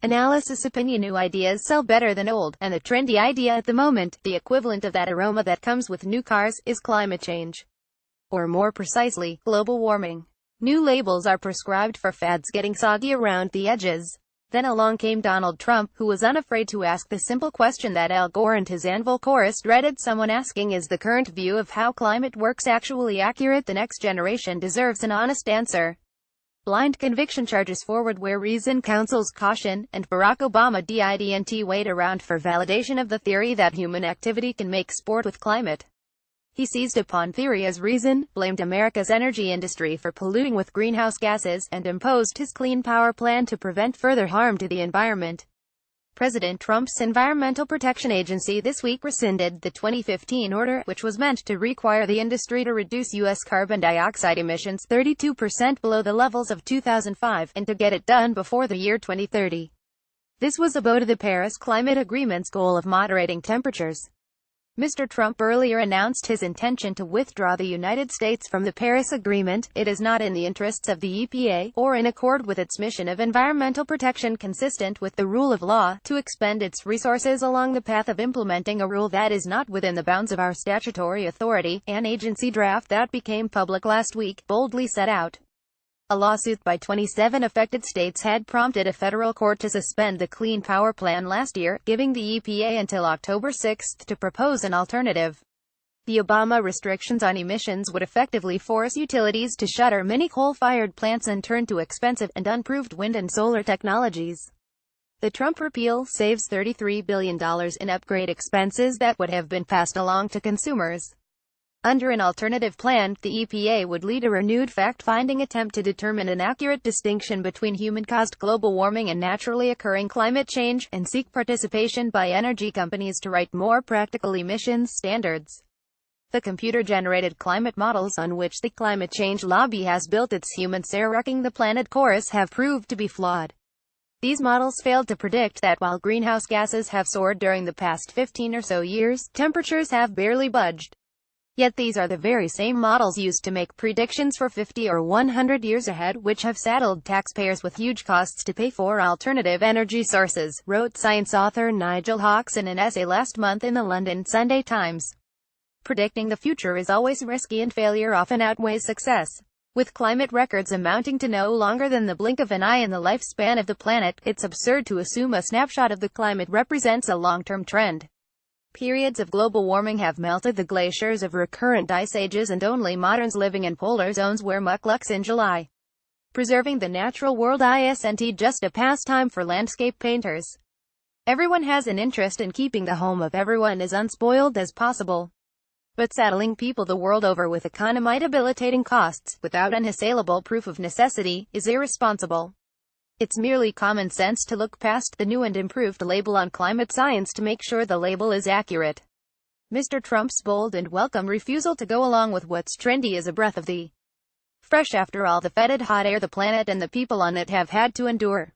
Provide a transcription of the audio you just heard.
ANALYSISOPINIONNew ideas sell better than old, and the trendy idea at the moment, the equivalent of that aroma that comes with new cars, is climate change. Or more precisely, global warming. New labels are prescribed for fads getting soggy around the edges. Then along came Donald Trump, who was unafraid to ask the simple question that Al Gore and his Anvil chorus dreaded someone asking: is the current view of how climate works actually accurate? The next generation deserves an honest answer. Blind conviction charges forward where reason counsels caution, and Barack Obama didn't wait around for validation of the theory that human activity can make sport with climate. He seized upon theory as reason, blamed America's energy industry for polluting with greenhouse gases, and imposed his clean power plan to prevent further harm to the environment. President Trump's Environmental Protection Agency this week rescinded the 2015 order, which was meant to require the industry to reduce U.S. carbon dioxide emissions 32% below the levels of 2005, and to get it done before the year 2030. This was a blow to the Paris Climate Agreement's goal of moderating temperatures. Mr. Trump earlier announced his intention to withdraw the United States from the Paris Agreement. It is not in the interests of the EPA, or in accord with its mission of environmental protection consistent with the rule of law, to expend its resources along the path of implementing a rule that is not within the bounds of our statutory authority, an agency draft that became public last week boldly set out. A lawsuit by 27 affected states had prompted a federal court to suspend the Clean Power Plan last year, giving the EPA until October 6 to propose an alternative. The Obama restrictions on emissions would effectively force utilities to shutter many coal-fired plants and turn to expensive and unproved wind and solar technologies. The Trump repeal saves $33 billion in upgrade expenses that would have been passed along to consumers. Under an alternative plan, the EPA would lead a renewed fact-finding attempt to determine an accurate distinction between human-caused global warming and naturally occurring climate change, and seek participation by energy companies to write more practical emissions standards. The computer-generated climate models on which the climate change lobby has built its "humans are wrecking the planet" chorus have proved to be flawed. These models failed to predict that while greenhouse gases have soared during the past 15 or so years, temperatures have barely budged. Yet these are the very same models used to make predictions for 50 or 100 years ahead, which have saddled taxpayers with huge costs to pay for alternative energy sources, wrote science author Nigel Hawkes in an essay last month in the London Sunday Times. Predicting the future is always risky, and failure often outweighs success. With climate records amounting to no longer than the blink of an eye in the lifespan of the planet, it's absurd to assume a snapshot of the climate represents a long-term trend. Periods of global warming have melted the glaciers of recurrent ice ages, and only moderns living in polar zones wear mukluks in July. Preserving the natural world isn't just a pastime for landscape painters. Everyone has an interest in keeping the home of everyone as unspoiled as possible. But saddling people the world over with economy-debilitating costs, without unassailable proof of necessity, is irresponsible. It's merely common sense to look past the new and improved label on climate science to make sure the label is accurate. Mr. Trump's bold and welcome refusal to go along with what's trendy is a breath of the fresh after all the fetid hot air the planet and the people on it have had to endure.